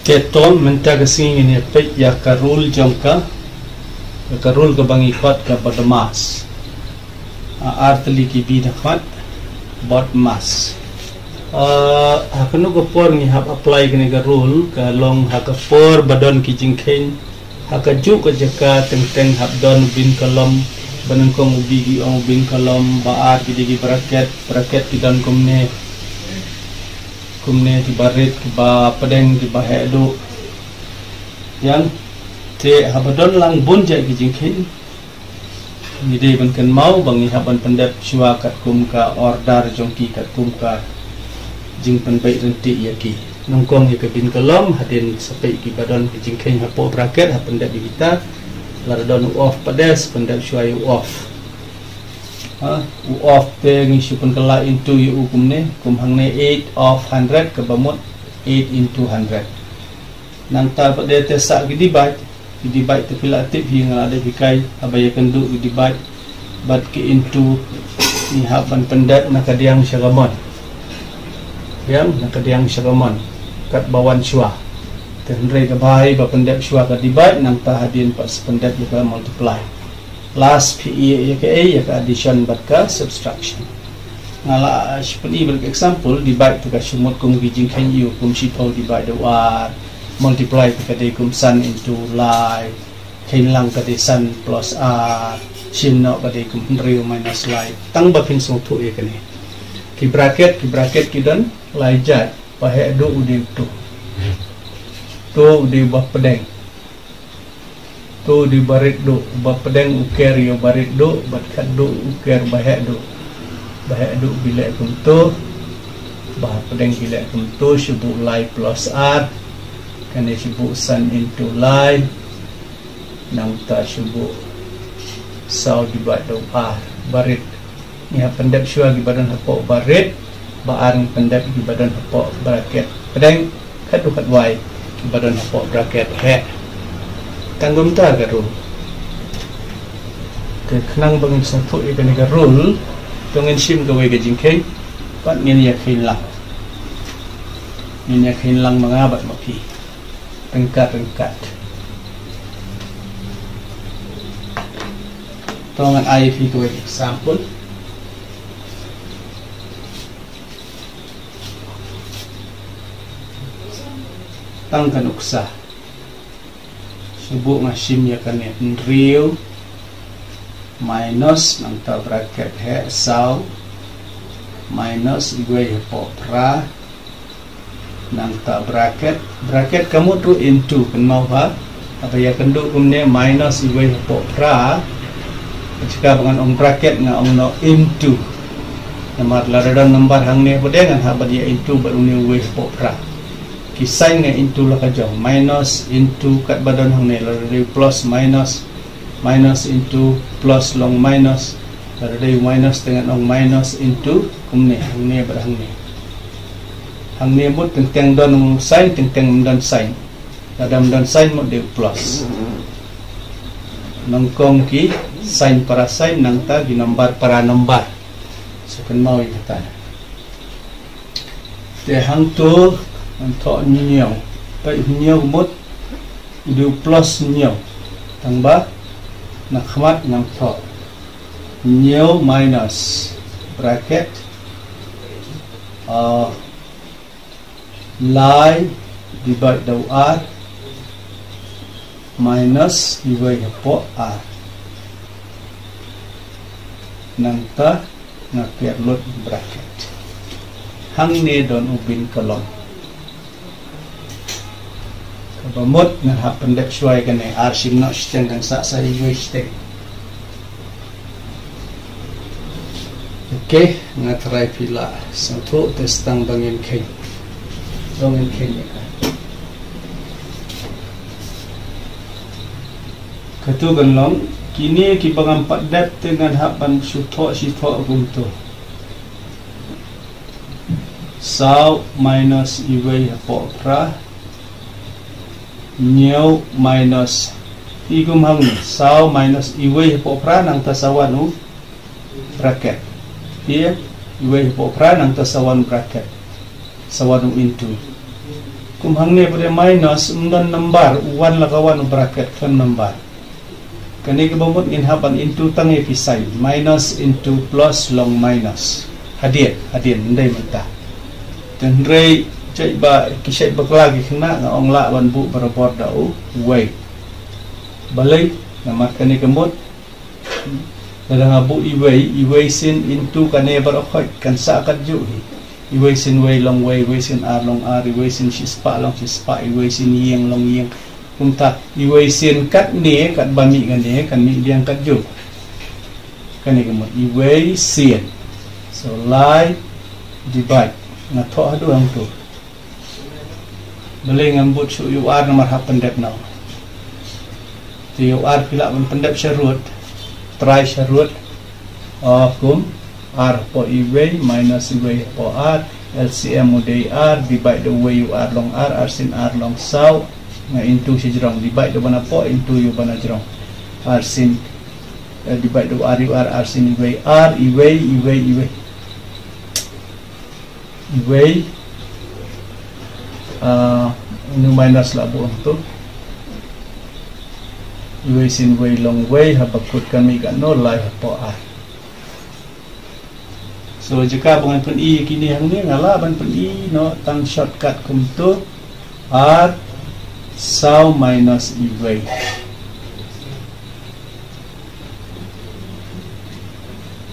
Keton menta kasing ini pe ya karul jongka ya karul ke bangipat ke badmas artli ki bidakhat bot mas hakanu ko por ni hap apply kini ka rule ka long hakapor badon ki jingkhen hakaju ka jaka teng hap don bin kolom banengkong ubi gi ong bin kolom baar ki digi bracket ki dan kumne di barit ki ba pedeng ki ba hedu yang te habadon lang bunja ki jingkhen ni de ban kan mau bangi haban pendap chua kat kum ka order jongki kat kum ka jing pen bai renti ya ki nongkong ya ke bin kolom hadin sampai ki badon ki jingkhen hapo bracket ha pendap di kita lardon off pedas pendap chua off off te ngi supun kala into yu kumne kum hangne 8 of 100 ke bamut 8 into 100 nang ta pada te sak gidi bai te filatif hi ngala de bikai abaya kendu gidi bai bat ke into ni haban pendat nakadiang syagamon yang nakadiang syagamon kat bawan syua tenre ke bai ba pendat syua gidi bai nang ta hadin pas pendat juga multiply last PE ya ke A ya ke addition bat ka subtraction ngala seperti ber example divide tu ka sumut kum gijing kan you kum sipau divide war multiply tu ka de kum sun into light kain lang ka de sun plus r sim no ka de kum real minus light tang ba pin song tu ya kene ki bracket ki dan lai jat pa he do udi tu di bah pedeng tu di barit do ba pedeng uker yo barit do bat kat do uker bahek do bila kum tu bah pedeng bila kum tu syubu lai plus r kan syubu sun into lai nang ta syubu sau divide do r barit ni ha pendap syua di badan hapo barit ba arang pendap di badan hapo bracket pedeng kat do kat y di badan hapo bracket he tanggum ta ka rule ke khnang bangin satu ikan ka rule tongin sim ka we ka jingkhen pat ngin ya khin lang mga bat maki tengkat tongan IV ka we example tang kanuksa subuh ngasim ya kan real minus nang ta bracket he sau minus gue pra nang ta bracket kamu tu into kan mau ha apa ya kendu kumne minus gue pra jika dengan ong bracket nga ong no into nomor ladadan nomor hangne pedengan ha dia into baru ni gue pra kisah nga into lah kajong minus into kat badan hang ni lalu plus minus into plus long minus lalu minus dengan ong minus into kumne hang ni mut tentang don sign tentang don sign dalam don sign mut de plus nongkong ki sign para sign nang ta gi nomor para nomor sepen mau ikata te hang tu untuk nyaw baik nyaw mut itu plus nyaw tambah nak khmat nam tho nyaw minus bracket lie divide the r minus divide po r nangta ngaker lot bracket hang ne don ubin kolom bamut nga ha pendek syuai kan arsim no steng kan sa iwe steng okay nga try pila satu testang bangin khen ya katu ganlong kini ki bangam padap dengan hapan sutho gumto sau minus iwe hapo pra nyaw minus igum hang sau minus iwe hipopra nang tasawanu bracket iwe hipopra nang tasawanu bracket sawanu into kum hang ne pada minus undan number 1 la kawan bracket kan number kani ke bomot in haban into tangi pisai minus into plus long minus hadiah ndai mata dan rei cai ba kisai baklagi kena ngong la ban bu berabot dau way balai nama kani kemot dalam abu iway sin into kani berokoi kan sa kat ju iway sin way long way iway sin r long r iway sin shispa long shispa iway sin yeng long yeng kumta iway sin kat ni kat bami kan ni kan mi liang kat ju kani kemot iway sin so lie divide ngato adu ang tu boleh ngambut su you are nomor hak pendep now ti you are pila men pendep syarut try syarut of kum r po iway minus iway po r LCM uday r divide the way you are long r sin r long saw nga into si jerong divide the bana po into you bana jerong r sin divide the r you are r sin iway r iway ini minus lah buang tu iway sin way long way habakut kami kat no lai po r so jika bangan pen i kini hang ni ngala ban pen i no tang shortcut kum tu r saw minus iway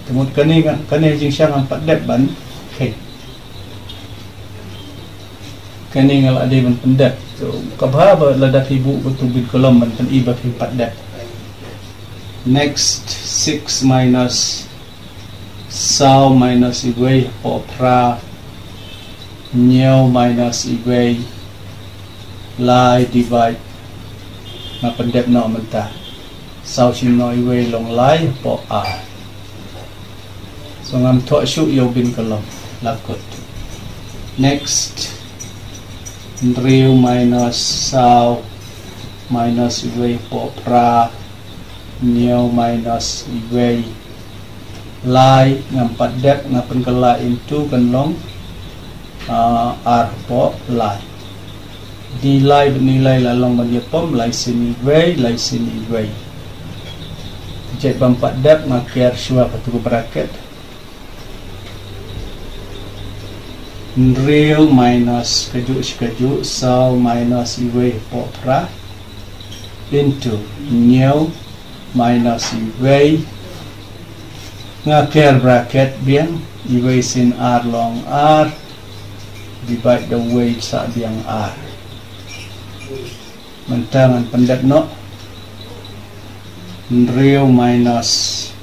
temut kani jing syang empat dep ban okay kani ngal ade ban pendep so kabha ladat ibu betul bil kolom ban pen i ba empat dep next 6 minus saw minus iway po pra nyaw minus iway lie divide na pendep no menta saw sin no iway long lie po r so ngam tho shu yo bin kolom lakot next 3 minus saw minus iway po pra nyaw minus iway lie ngampat dep ngapen kala into kanlong r po lie di lie benilai lalong bagi pom lie sin iway jet bampat dep ngakiar syua patu bracket real minus kaju saw minus iway po pra into nyaw minus iway ngakiar bracket biang iway sin r long r divide the way sa biang r mentangan pendek no real minus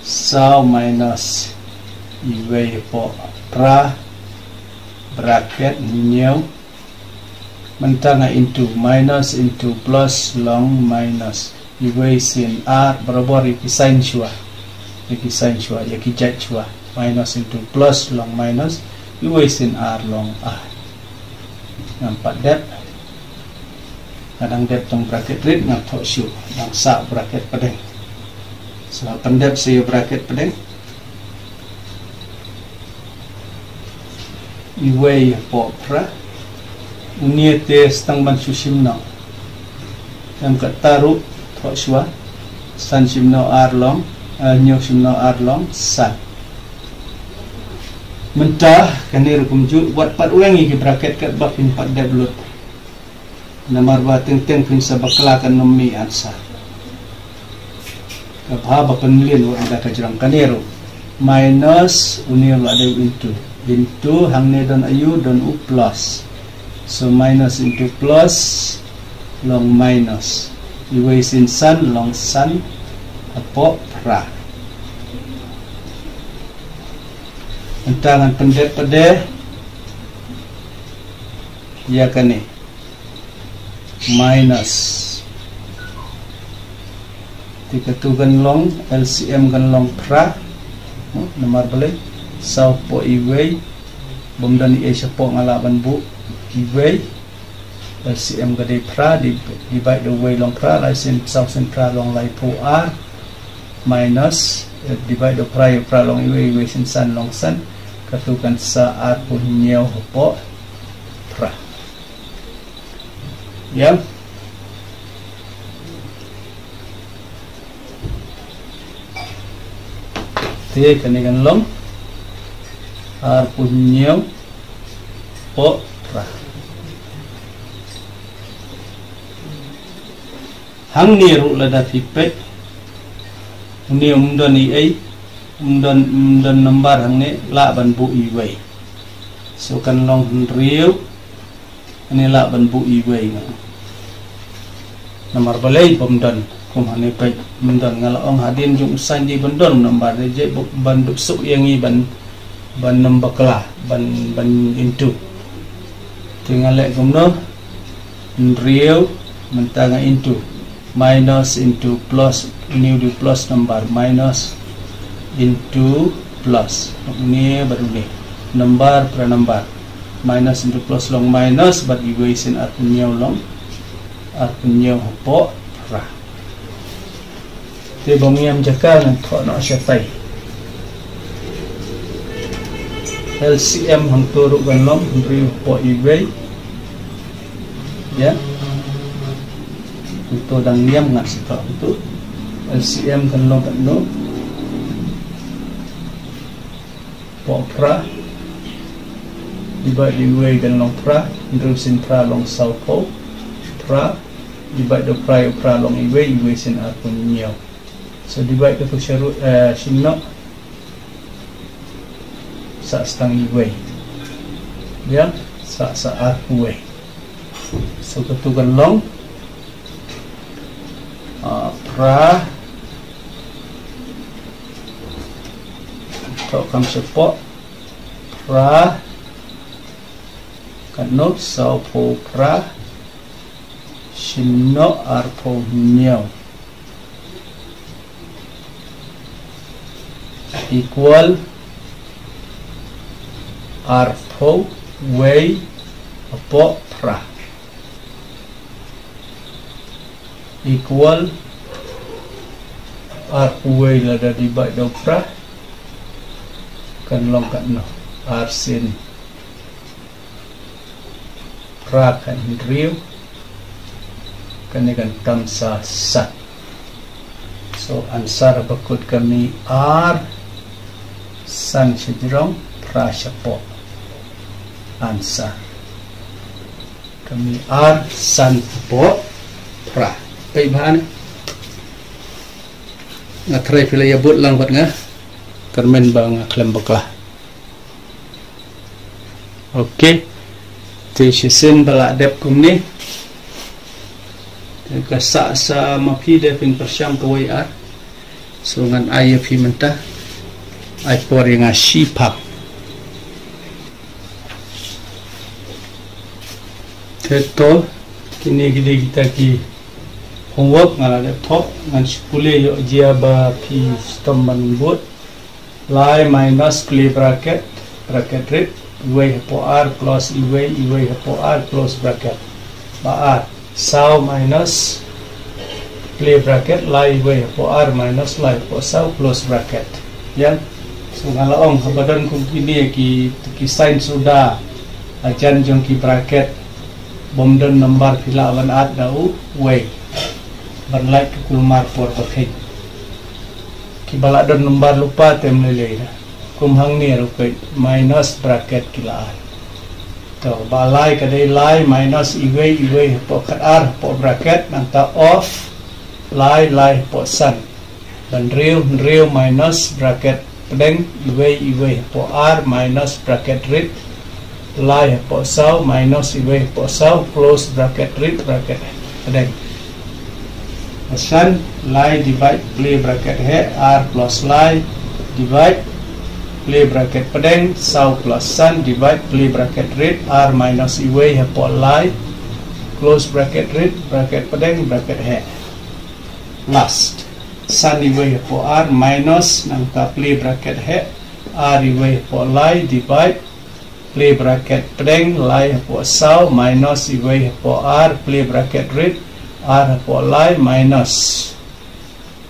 saw minus iway po pra bracket nyaw mentangan into minus into plus long minus iway sin r berabor ikisain syua yakijat syua minus into plus long minus iway sin r long r nampak dep kadang dep tong bracket red ngam thok syu yang sa bracket pedeng so pendep saya bracket pedeng iway po pra unia te stang ban susim no yang kataru thok syua san sim no r long nyo sim no r long san mentah kanir kumju buat pat ulangi ke bracket kat bab 4 dep lut namar ba teng pin sa baklakan nomi ansa kabha ba penlien wa ada kajrang kanero minus unil ada into hangne don ayu don u plus so minus into plus long minus iway sin san long san apo pra entangan pendek pede ya kane minus tika tu ganlong LCM ganlong pra nomor balik saw po iway bomdan i siya po ngalaban bu iway LCM gade pra divide the way long pra license saw sin pra long lai po r minus divide the pra long iway sin san long san katukan sa r po nyaw po pra ya. Te kanikan long ar punyo po pra hang niru lada pipet ni umdon i ai umdon nambar hang ne la ban bu i wei so kan long riu ni la ban bu i wei namar balai pomdon kum hane pe mendon ngala ong hadin jung san di bendon nambar je ban su yang i ban nambakla ban into tinggal lek gumno riu mentanga into minus into plus new di plus number minus into plus ni baru ni number per number minus into plus long minus but equation at long po ra te bomiam jaka nan tho no syatai LCM hang turuk gan long riu po iwei ya itu dang niam ngat sita itu LCM kan long kan no po pra divide iwei kan long pra riu sin pra long sau po pra divide do pra long iwei sin apun niau so divide the syaru sinno sa stang iwei ya sa arwei so ketugan long pra to kam sepo pra kanot sau po pra sinno arpo niau equal arpo wei apo pra equal arpo wei lada divide do pra kan long kan no arsin pra kan riu kan tamsa sat so ansar bakut kami ar san sejrong prasyapo ansar kami ar san po pra baik bahan ngatrai pila ya but lang buat nga kermen bang klem baklah oke te sisen bala dep kumni ka sa mapi depin persyam kawai ar so ngan ayah fi mentah ay por yang sipak teto kini kita ki homework ngala laptop ngan skule yo jia ba pi stomban bot lie minus play bracket rate iwei po r plus iwei po r close bracket ba r sau minus play bracket lie iwei po r minus lie po sau close bracket ya. So ngalaong kabadan kung kini ki sign sudah ajan jong ki bracket bomdan number pila awan at dau way banlai ke kulmar por pakai ki baladon number lupa tem lele kumhang ni rukai minus bracket kila to balai kadai lie minus iwei po ar po bracket nanta off lie po san dan real minus bracket pedeng iwei po r minus bracket rit lie po sau minus iwei po sau close bracket rit bracket pedeng asan lie divide play bracket he r plus lie divide play bracket pedeng sau plus san divide play bracket rit r minus iwei po lie close bracket rit bracket pedeng bracket he last san iwei po r minus nangka play bracket he r iwei po lie divide play bracket pedeng lie po sau minus iwei po r play bracket rit r po lie minus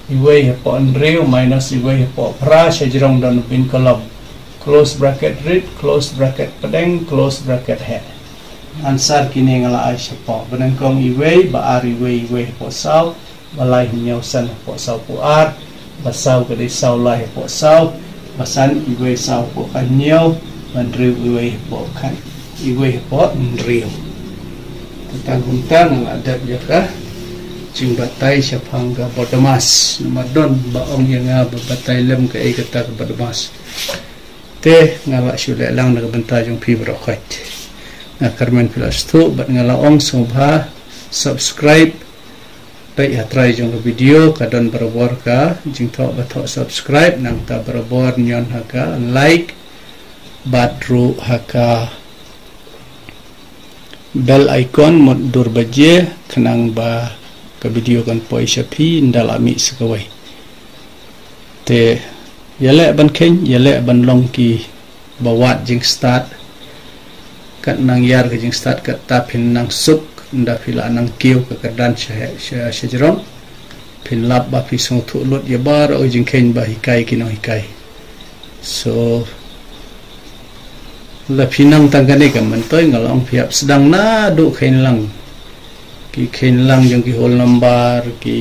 iwei po andreu minus iwei po pra sejrong dan pin kolom close bracket rit close bracket pedeng close bracket he ansar kini ngala ai siapa benengkong iwe baar iwe po sau balai nyausan po sau puar basau ke sau lai po sau basan iwe sau po kanyau mandriu iwe po kan iwe po mandriu tentang ada biaka jimbatai siapangga bodomas namadon baong yang babatai lem ke kata ke bodomas te ngala syule lang nagbenta jong pi brokat na Carmen Pilasto bat ngalaong subha subscribe tai hatrai jong video kadon berabor ka jing tok batok subscribe nang ta berabor nyon haka like batru haka bell icon mod dur baje kenang ba ke video kan poi syapi ndalami sekawai te yale ban ken yale ban long ki bawat jing start kat nang yar ke jing start kat tapin nang suk nda pila nang kiu ke kedan syajerong pin lap ba pi sung thu lut ya bar o jing ken ba hikai kino hikai so la pinang tanggane ka mantoy ngalong piap sedang na du ken lang ki ken lang jong ki hol number ki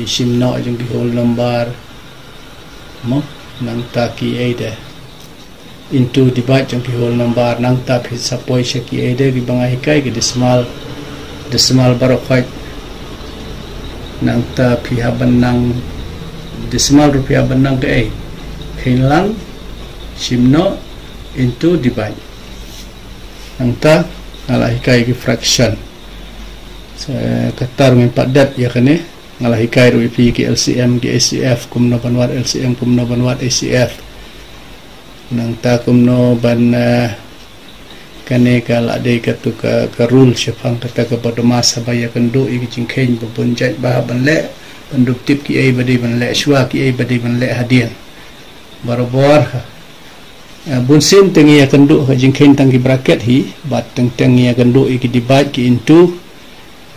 simno jong ki hol number mo nang ta ki ede into divide jong ki hol number nang ta phi sapoi she ki ede ki bangai kai ki decimal barokai nang ta phi haban nang decimal rupiah banang ke ken lang simno into divide nang ta ngalah kai ki fraction katar min padat ya kene ngalah kai ru pi ki LCM ki ACF kumno banwat LCM kumno banwat ACF nang ta kumno ban kane kala de katu ka rule syafang kata ka bodomas sabaya kendu i jingkhen bubun jat ba ban le penduk tip ki ai badi ban le shwa ki ai badi ban le hadian barobor bun sim tengi ya kendu ka jingkhen tang ki bracket hi bat teng ya kendu i ki divide ki into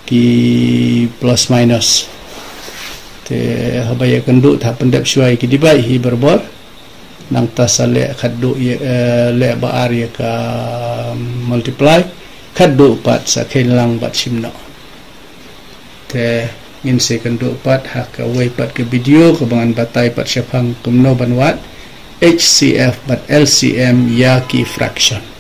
ki plus minus te habaya kendu tha pendap shwa ki divide hi barobor nang tasale khaddu le baar ya ka multiply khaddu pat sa khenlang bat simno te ngin se kendu pat ha ka wei pat ke video ke bangan batai pat syafang kumno banwat HCF bat LCM ya ki fraction